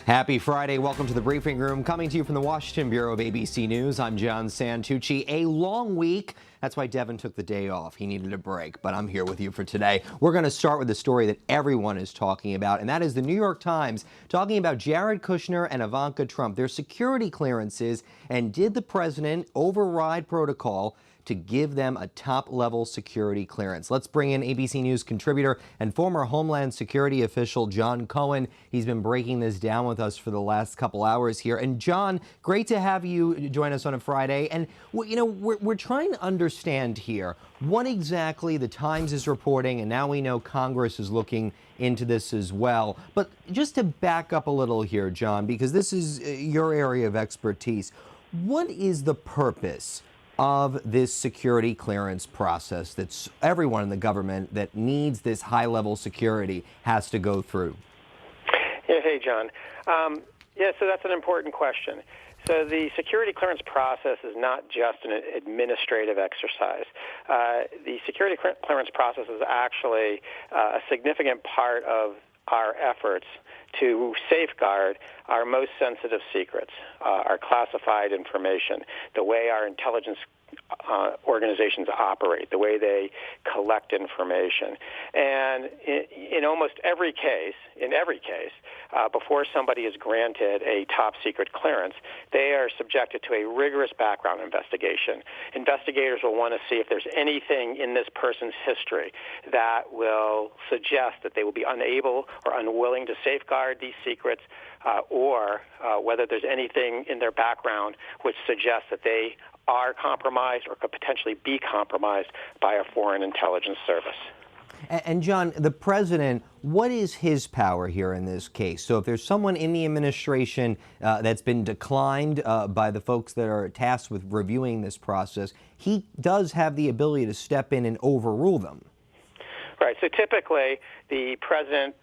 Happy Friday. Welcome to the briefing room. Coming to you from the Washington Bureau of ABC News, I'm John Santucci. A long week. That's why Devin took the day off. He needed a break, but I'm here with you for today. We're going to start with the story that everyone is talking about, and that is the New York Times talking about Jared Kushner and Ivanka Trump, their security clearances, and did the president override protocol to give them a top-level security clearance? Let's bring in ABC News contributor and former Homeland Security official John Cohen. He's been breaking this down with us for the last couple hours here. And John, great to have you join us on a Friday. And we're trying to understand here what exactly the Times is reporting, and now we know Congress is looking into this as well. But just to back up a little here, John, because this is your area of expertise, what is the purpose of this security clearance process that everyone in the government that needs this high-level security has to go through? Yeah, hey, John. So that's an important question. So the security clearance process is not just an administrative exercise. The security clearance process is actually a significant part of our efforts to safeguard our most sensitive secrets, our classified information, the way our intelligence organizations operate, the way they collect information. And in almost every case, before somebody is granted a top secret clearance, they are subjected to a rigorous background investigation. Investigators will want to see if there's anything in this person's history that will suggest that they will be unable or unwilling to safeguard these secrets, or whether there's anything in their background which suggests that they are compromised or could potentially be compromised by a foreign intelligence service. And John, the president, what is his power here in this case? So if there's someone in the administration that's been declined by the folks that are tasked with reviewing this process, he does have the ability to step in and overrule them. Right. So typically, the president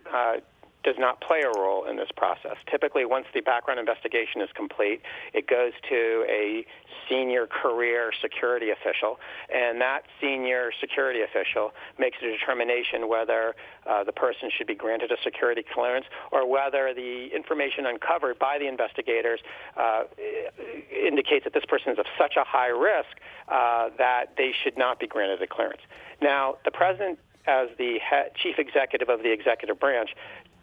does not play a role in this process. Typically, once the background investigation is complete, it goes to a senior career security official, and that senior security official makes a determination whether the person should be granted a security clearance or whether the information uncovered by the investigators indicates that this person is of such a high risk that they should not be granted a clearance. Now, the president, as the chief executive of the executive branch,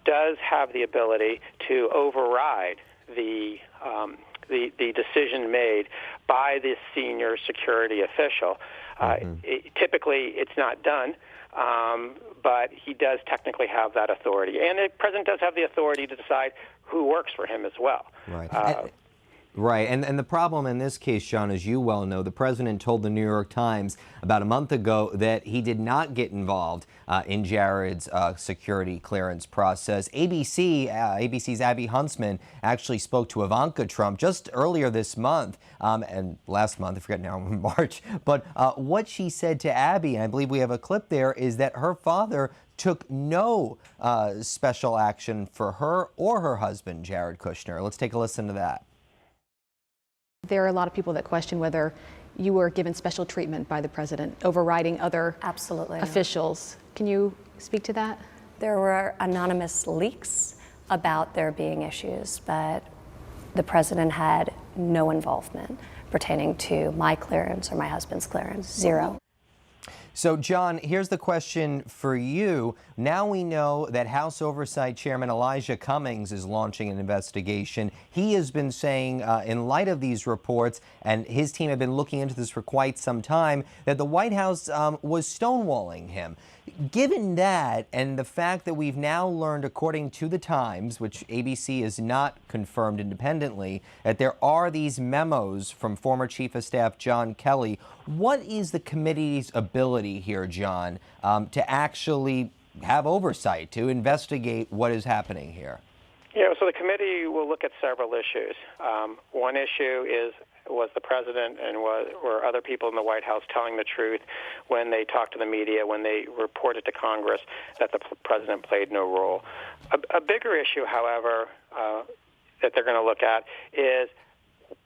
does have the ability to override the decision made by this senior security official. Typically, it's not done, but he does technically have that authority. And the president does have the authority to decide who works for him as well. Right. Right. And the problem in this case, John, as you well know, the president told the New York Times about a month ago that he did not get involved in Jared's security clearance process. ABC's Abby Huntsman actually spoke to Ivanka Trump just earlier this month and last month, I forget now, March. But what she said to Abby, and I believe we have a clip there, is that her father took no special action for her or her husband, Jared Kushner. Let's take a listen to that. There are a lot of people that question whether you were given special treatment by the president, overriding other officials. Can you speak to that? There were anonymous leaks about there being issues, but the president had no involvement pertaining to my clearance or my husband's clearance, zero. So, John, here's the question for you. Now we know that House Oversight Chairman Elijah Cummings is launching an investigation. He has been saying, in light of these reports, and his team have been looking into this for quite some time, that the White House was stonewalling him. Given that, and the fact that we've now learned, according to the Times, which ABC has not confirmed independently, that there are these memos from former Chief of Staff John Kelly, what is the committee's ability here, John, to actually have oversight, to investigate what is happening here? Yeah, so the committee will look at several issues. One issue was the president and were other people in the White House telling the truth when they talked to the media, when they reported to Congress that the president played no role. A bigger issue, however, that they're going to look at is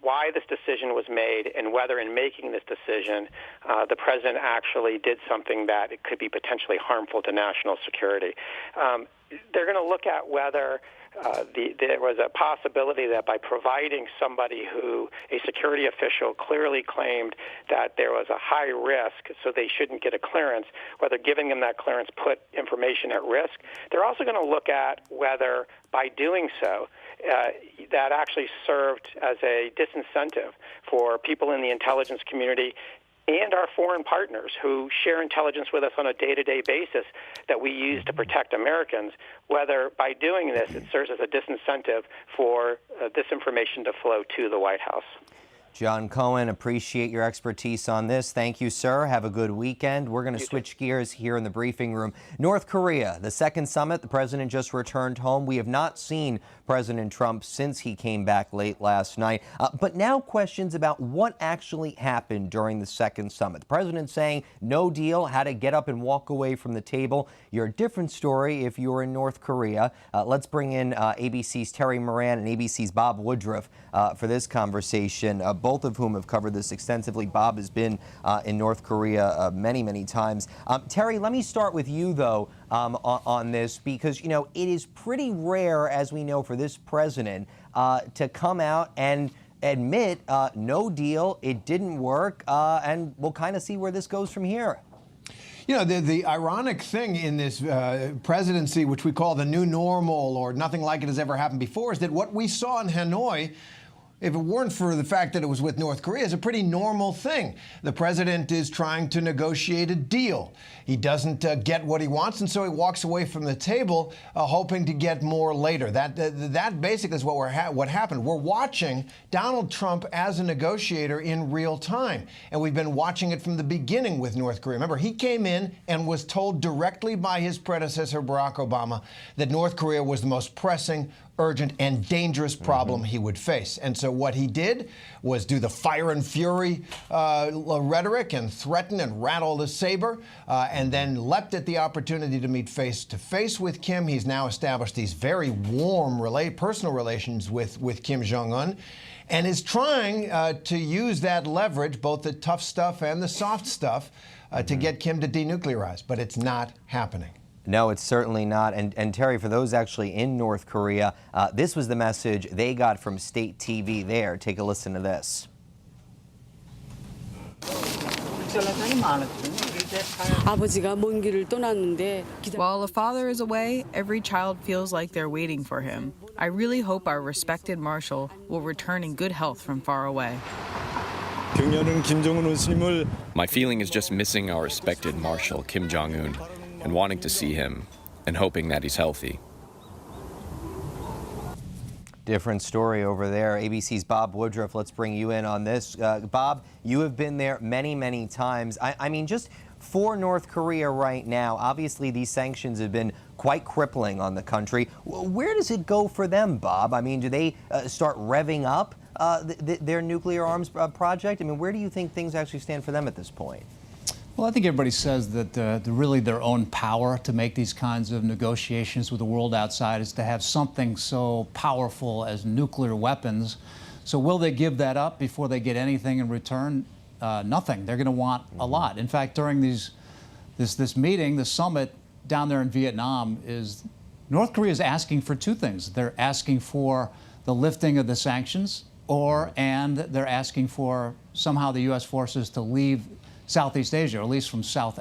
why this decision was made and whether in making this decision the president actually did something that it could be potentially harmful to national security. They're going to look at whether there was a possibility that by providing somebody who a security official clearly claimed that there was a high risk, so they shouldn't get a clearance, whether giving them that clearance put information at risk. They're also going to look at whether by doing so, that actually served as a disincentive for people in the intelligence community and our foreign partners who share intelligence with us on a day-to-day basis that we use to protect Americans, whether by doing this it serves as a disincentive for this information to flow to the White House. John Cohen, appreciate your expertise on this. Thank you, sir. Have a good weekend. We're going to switch gears here in the briefing room. North Korea, the second summit. The president just returned home. We have not seen President Trump since he came back late last night. But now questions about what actually happened during the second summit. The president saying no deal, had to get up and walk away from the table. You're a different story if you're in North Korea. Let's bring in ABC's Terry Moran and ABC's Bob Woodruff for this conversation, both of whom have covered this extensively. Bob has been in North Korea many, many times. Terry, let me start with you, though, on this, because, you know, it is pretty rare, as we know, for this president to come out and admit no deal, it didn't work, and we'll kind of see where this goes from here. You know, the ironic thing in this presidency, which we call the new normal or nothing like it has ever happened before, is that what we saw in Hanoi, if it weren't for the fact that it was with North Korea, is a pretty normal thing. The president is trying to negotiate a deal. He doesn't get what he wants, and so he walks away from the table, hoping to get more later. That basically is what happened. We're watching Donald Trump as a negotiator in real time, and we've been watching it from the beginning with North Korea. Remember, he came in and was told directly by his predecessor, Barack Obama, that North Korea was the most pressing, urgent, and dangerous problem he would face. And so what he did was do the fire and fury rhetoric and threaten and rattle the saber, and then leapt at the opportunity to meet face-to-face with Kim. He's now established these very warm personal relations with Kim Jong-un, and is trying to use that leverage, both the tough stuff and the soft stuff, to get Kim to denuclearize. But it's not happening. No, it's certainly not. And Terry, for those actually in North Korea, this was the message they got from state TV there. Take a listen to this. While a father is away, every child feels like they're waiting for him. I really hope our respected Marshal will return in good health from far away. My feeling is just missing our respected Marshal, Kim Jong-un, and wanting to see him and hoping that he's healthy. Different story over there. ABC's Bob Woodruff, let's bring you in on this. Bob, you have been there many, many times. I mean, just for North Korea right now, obviously these sanctions have been quite crippling on the country. Where does it go for them, Bob? I mean, do they start revving up their nuclear arms project? I mean, where do you think things actually stand for them at this point? Well, I think everybody says that really their own power to make these kinds of negotiations with the world outside is to have something so powerful as nuclear weapons. So will they give that up before they get anything in return? Nothing. They're going to want a lot. In fact, during this meeting, the summit down there in Vietnam, North Korea is asking for two things. They're asking for the lifting of the sanctions, and they're asking for somehow the U.S. forces to leave Southeast Asia, or at least from South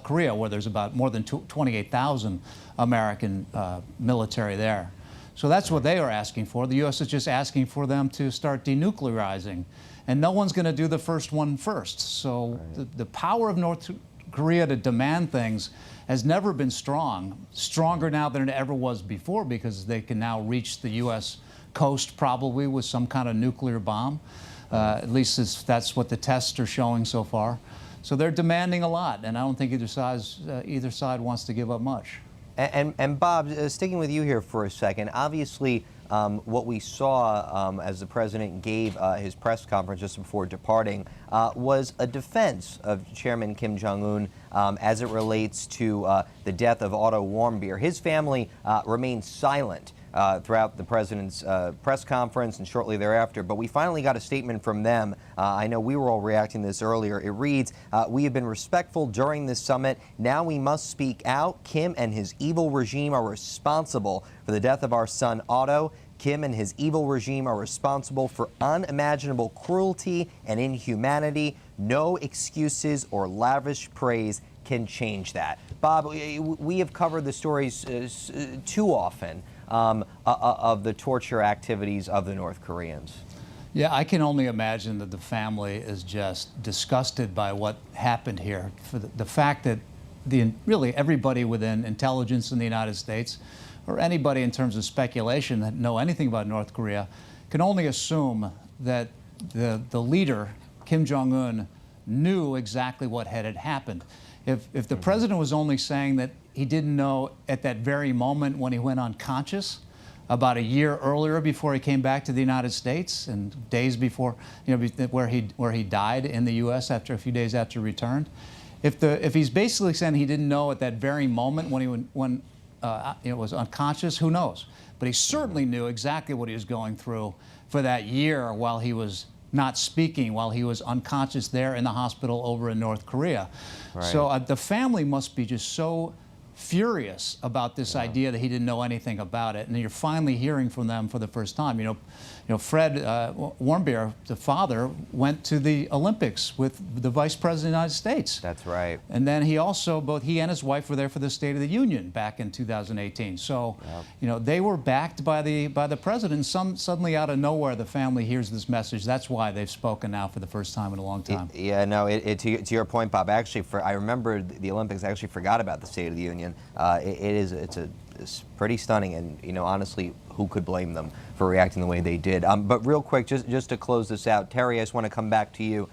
Korea, where there's about more than 28,000 American military there. So that's what they are asking for. The U.S. is just asking for them to start denuclearizing. And no one's going to do the first one first. So the power of North Korea to demand things has never been stronger now than it ever was before, because they can now reach the U.S. coast probably with some kind of nuclear bomb. At least that's what the tests are showing so far. So they're demanding a lot, and I don't think either side wants to give up much. And Bob, sticking with you here for a second, obviously what we saw as the president gave his press conference just before departing was a defense of Chairman Kim Jong-un as it relates to the death of Otto Warmbier. His family remains silent throughout the president's press conference and shortly thereafter, but we finally got a statement from them. I know we were all reacting to this earlier. It reads, "We have been respectful during this summit. Now we must speak out. Kim and his evil regime are responsible for the death of our son Otto. Kim and his evil regime are responsible for unimaginable cruelty and inhumanity. No excuses or lavish praise can change that." Bob, we have covered the stories too often of the torture activities of the North Koreans. Yeah, I can only imagine that the family is just disgusted by what happened here. For the fact that really everybody within intelligence in the United States, or anybody in terms of speculation that know anything about North Korea, can only assume that the leader, Kim Jong-un, knew exactly what had happened. If the president was only saying that he didn't know at that very moment when he went unconscious, about a year earlier before he came back to the United States, and days before, where he died in the U.S. after a few days after he returned, if he's basically saying he didn't know at that very moment when he was unconscious, who knows? But he certainly knew exactly what he was going through for that year while he was not speaking, while he was unconscious there in the hospital over in North Korea. Right. So the family must be just so furious about this idea that he didn't know anything about it, and you're finally hearing from them for the first time. Fred Warmbier, the father, went to the Olympics with the Vice President of the United States. That's right. And then both he and his wife were there for the State of the Union back in 2018. So, they were backed by the president. Suddenly out of nowhere, the family hears this message. That's why they've spoken now for the first time in a long time. To your point, Bob, actually, I remember the Olympics. I actually forgot about the State of the Union. It's pretty stunning, and honestly, who could blame them for reacting the way they did? But real quick, just to close this out, Terry, I just want to come back to you.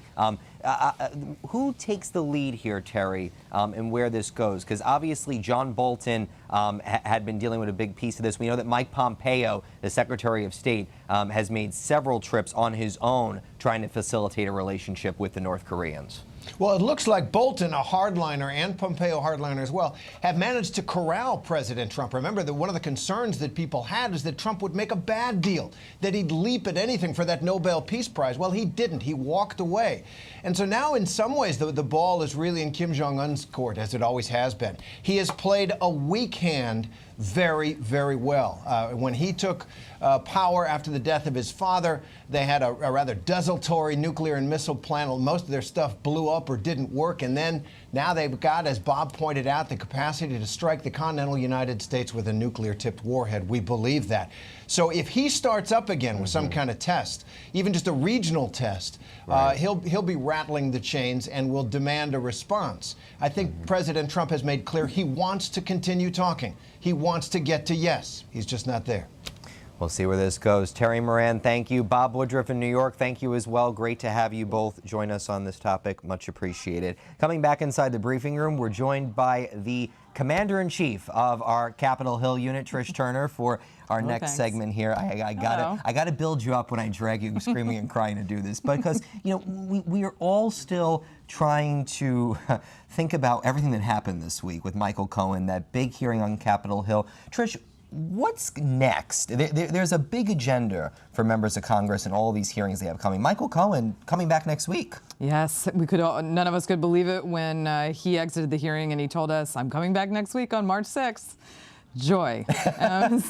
Who takes the lead here, Terry, and where this goes? Because obviously John Bolton had been dealing with a big piece of this. We know that Mike Pompeo, the Secretary of State, has made several trips on his own trying to facilitate a relationship with the North Koreans. Well, it looks like Bolton, a hardliner, and Pompeo, hardliner as well, have managed to corral President Trump. Remember that one of the concerns that people had is that Trump would make a bad deal, that he'd leap at anything for that Nobel Peace Prize. Well, he didn't. He walked away. And so now, in some ways, the ball is really in Kim Jong-un's court, as it always has been. He has played a weak hand very, very well. When he took power after the death of his father, they had a rather desultory nuclear and missile plan. Most of their stuff blew up or didn't work. And then now they've got, as Bob pointed out, the capacity to strike the continental United States with a nuclear-tipped warhead. We believe that. So if he starts up again with some kind of test, even just a regional test, he'll be rattling the chains and will demand a response. I think President Trump has made clear he wants to continue talking. He wants to get to yes. He's just not there. We'll see where this goes. Terry Moran, thank you. Bob Woodruff in New York, thank you as well. Great to have you both join us on this topic. Much appreciated. Coming back inside the briefing room, we're joined by the Commander-in-Chief of our Capitol Hill unit, Trish Turner, for our next segment here. I gotta build you up when I drag you screaming and crying to do this, because we are all still trying to think about everything that happened this week with Michael Cohen, that big hearing on Capitol Hill. Trish, what's next? There's a big agenda for members of Congress and all of these hearings they have coming. Michael Cohen coming back next week. Yes, none of us could believe it when he exited the hearing and he told us, "I'm coming back next week on March 6th. Joy.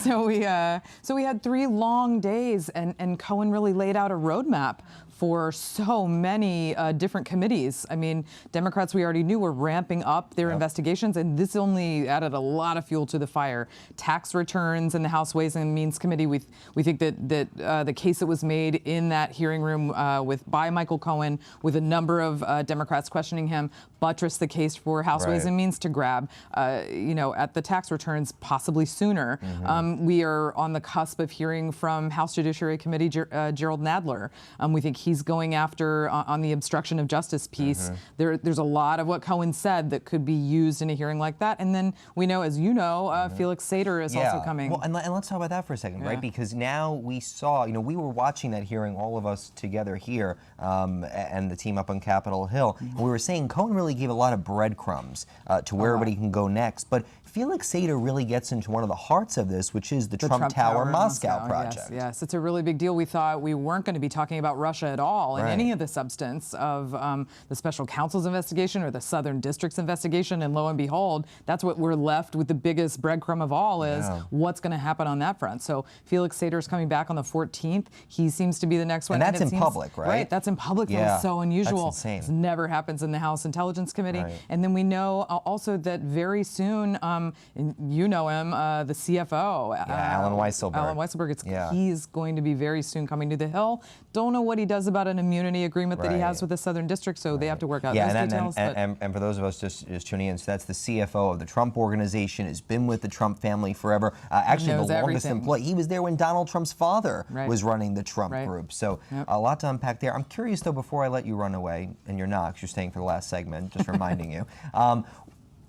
So we had 3 long days, and Cohen really laid out a roadmap for so many different committees. I mean, Democrats, we already knew, were ramping up their investigations, and this only added a lot of fuel to the fire. Tax returns in the House Ways and Means Committee. We think that the case that was made in that hearing room by Michael Cohen, with a number of Democrats questioning him, buttressed the case for House Ways and Means to grab, at the tax returns possibly sooner. We are on the cusp of hearing from House Judiciary Committee Gerald Nadler. We think he's going after on the obstruction of justice piece. There's a lot of what Cohen said that could be used in a hearing like that. And then we know, as you know, Felix Sater is also coming. Well, and let's talk about that for a second, right? Because now we saw, we were watching that hearing, all of us together here, and the team up on Capitol Hill. And we were saying Cohen really really gave a lot of breadcrumbs to where everybody can go next. But Felix Sater really gets into one of the hearts of this, which is the Trump Tower Moscow project. Yes, it's a really big deal. We thought we weren't going to be talking about Russia at all in any of the substance of the special counsel's investigation or the Southern District's investigation, and lo and behold, that's what we're left with. The biggest breadcrumb of all is what's going to happen on that front. So Felix Sater is coming back on the 14th. He seems to be the next one. And that's in public, right? Right, that's in public. That's so unusual. That's insane. This never happens in the House Intelligence Committee. And then we know also that very soon, and you know him, the CFO, Alan Weisselberg. Alan Weisselberg, he's going to be very soon coming to the Hill. Don't know what he does about an immunity agreement that he has with the Southern District, so they have to work out those details. And for those of us just tuning in, so that's the CFO of the Trump Organization, has been with the Trump family forever. Actually, the longest employee. He was there when Donald Trump's father was running the Trump group. So a lot to unpack there. I'm curious, though, before I let you run away, and you're not, 'cause you're staying for the last segment, just reminding you.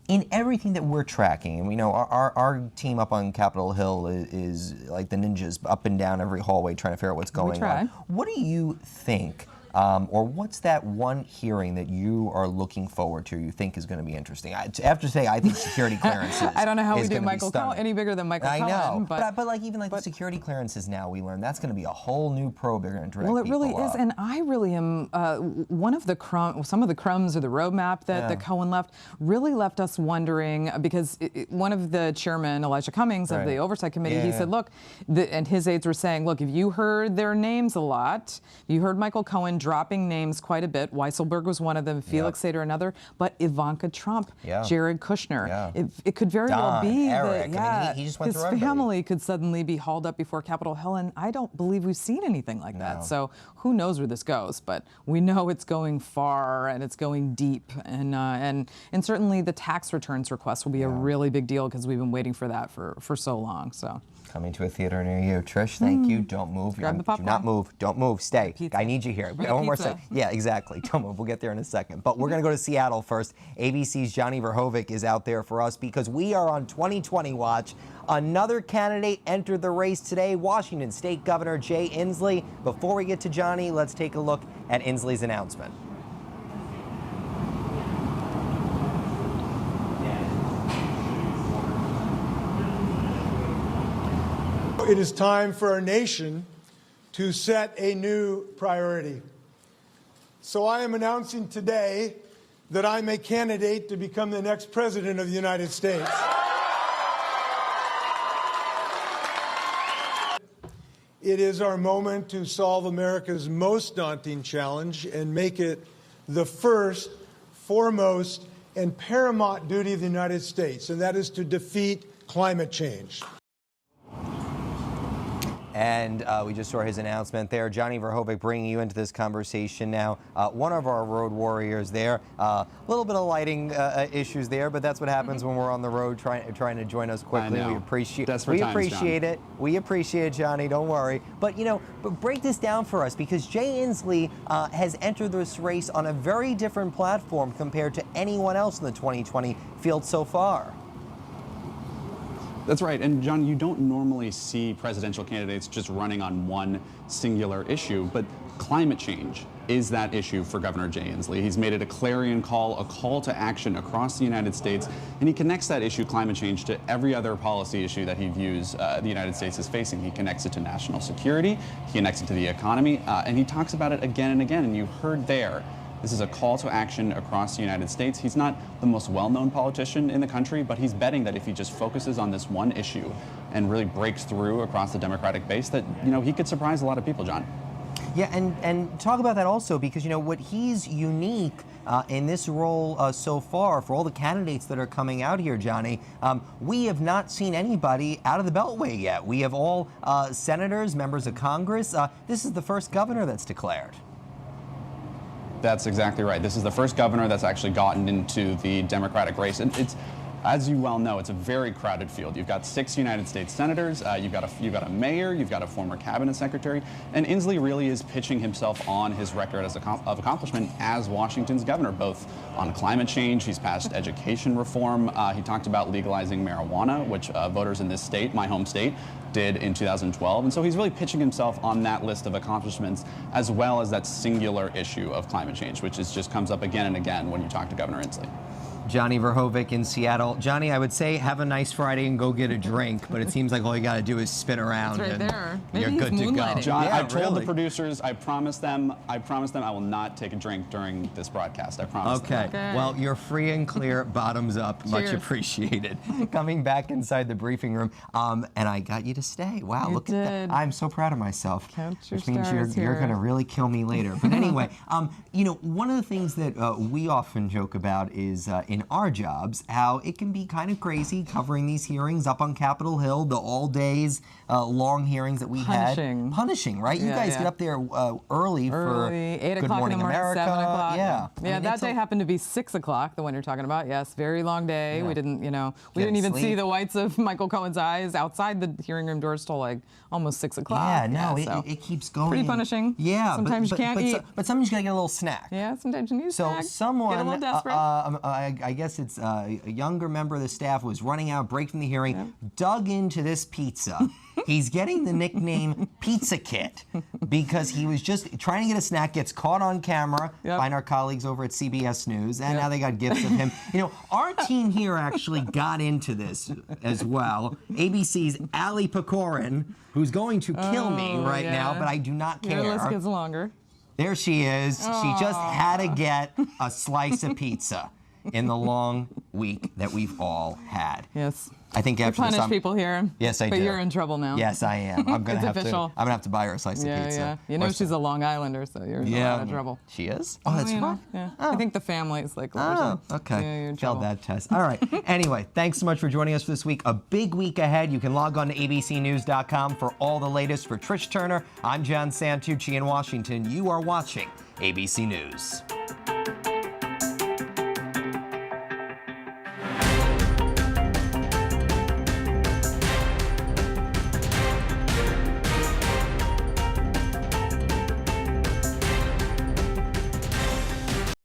In everything that we're tracking, and we know our team up on Capitol Hill is like the ninjas up and down every hallway trying to figure out what's going on. What do you think, or what's that one hearing that you are looking forward to, you think is going to be interesting? I have to say, I think security clearances. I don't know how we do Michael Cohen any bigger than Michael Cohen. I know, but like even like the security clearances now, we learned that's going to be a whole new probe they're going to direct. Well, it really is, and I really am one of the some of the crumbs or the roadmap that Cohen left really left us wondering, because one of the chairman, Elijah Cummings of the Oversight Committee, he said, look, and his aides were saying, look, if you heard their names a lot, you heard Michael Cohen dropping names quite a bit. Weisselberg was one of them, Felix Sater another, but Ivanka Trump, Jared Kushner. It could very well be Eric. that he just went his through family could suddenly be hauled up before Capitol Hill, and I don't believe we've seen anything like that. So who knows where this goes, but we know it's going far and it's going deep, and certainly the tax returns request will be a really big deal because we've been waiting for that for so long. So. Coming to a theater near you. Trish, thank you. Don't move. Grab the popcorn. Do not move. Don't move. Stay. Pizza. I need you here. One more second. Yeah, exactly. Don't move. We'll get there in a second. But we're going to go to Seattle first. ABC's Johnny Verhoevic is out there for us because we are on 2020 watch. Another candidate entered the race today, Washington State Governor Jay Inslee. Before we get to Johnny, let's take a look at Inslee's announcement. It is time for our nation to set a new priority. So I am announcing today that I'm a candidate to become the next president of the United States. It is our moment to solve America's most daunting challenge and make it the first, foremost, and paramount duty of the United States, and that is to defeat climate change. And we just saw his announcement there. Johnny Verhoevic bringing you into this conversation now. One of our road warriors there. A little bit of lighting issues there, but that's what happens when we're on the road trying to join us quickly. We appreciate it. We appreciate it, Johnny. Don't worry. But but break this down for us, because Jay Inslee has entered this race on a very different platform compared to anyone else in the 2020 field so far. That's right. And John, you don't normally see presidential candidates just running on one singular issue, but climate change is that issue for Governor Jay Inslee. He's made it a clarion call, a call to action across the United States, and he connects that issue, climate change, to every other policy issue that he views the United States is facing. He connects it to national security, he connects it to the economy, and he talks about it again and again, and you heard there. This is a call to action across the United States. He's not the most well-known politician in the country, but he's betting that if he just focuses on this one issue and really breaks through across the Democratic base, that he could surprise a lot of people, John. Yeah, and talk about that also, because what he's unique in this role so far for all the candidates that are coming out here, Johnny. We have not seen anybody out of the Beltway yet. We have all senators, members of Congress. This is the first governor that's declared. That's exactly right. This is the first governor that's actually gotten into the Democratic race. And As you well know, it's a very crowded field. You've got 6 United States senators, you've got a mayor, you've got a former cabinet secretary, and Inslee really is pitching himself on his record of accomplishment as Washington's governor, both on climate change. He's passed education reform. He talked about legalizing marijuana, which voters in this state, my home state, did in 2012. And so he's really pitching himself on that list of accomplishments, as well as that singular issue of climate change, which just comes up again and again when you talk to Governor Inslee. Johnny Verhoevic in Seattle. Johnny, I would say have a nice Friday and go get a drink, but it seems like all you got to do is spin around. It's right and there. Maybe you're good to go. John, yeah, I told really. the producers, I promised them I will not take a drink during this broadcast. I promise. Okay. Well, you're free and clear, bottoms up. Much appreciated. Coming back inside the briefing room, and I got you to stay. Wow, look at that. I'm so proud of myself. Which means you're going to really kill me later. But anyway, you know, one of the things that we often joke about is in our jobs, how it can be kind of crazy covering these hearings up on Capitol Hill, the all days long hearings that we had. Punishing, right? You guys get up there early for 8 Good o'clock Morning in the morning, America. 7 o'clock. Yeah. Yeah, I mean, that day happened to be 6 o'clock, the one you're talking about. Yes, very long day. We didn't, you know, we didn't even see the whites of Michael Cohen's eyes outside the hearing room doors till like almost 6 o'clock. Yeah, no, so it keeps going. pretty punishing. Yeah. Sometimes you can't eat. But sometimes you gotta get a little snack. Yeah, sometimes you need a snack. So someone, get a little desperate. I guess it's a younger member of the staff was running out, break from the hearing, dug into this pizza. He's getting the nickname Pizza Kit because he was just trying to get a snack, gets caught on camera by our colleagues over at CBS News, and now they got gifts of him. You know, our team here actually got into this as well. ABC's Ali Pecorin, who's going to kill me right now, but I do not care. Your list gets longer. There she is. She just had to get a slice of pizza in the long week that we've all had. Yes. I think after this, punish people here. Yes, I do. But you're in trouble now. Yes, I am. I'm gonna have official. to. I'm gonna have to buy her a slice of pizza. Yeah. You know she's a Long Islander, so you're in a lot of trouble. She is? Oh, that's right. Yeah. I think the family is like. Oh, okay. Yeah, you're in Failed trouble. that test. All right. Anyway, thanks so much for joining us for this week. A big week ahead. You can log on to abcnews.com for all the latest. For Trish Turner, I'm John Santucci in Washington. You are watching ABC News.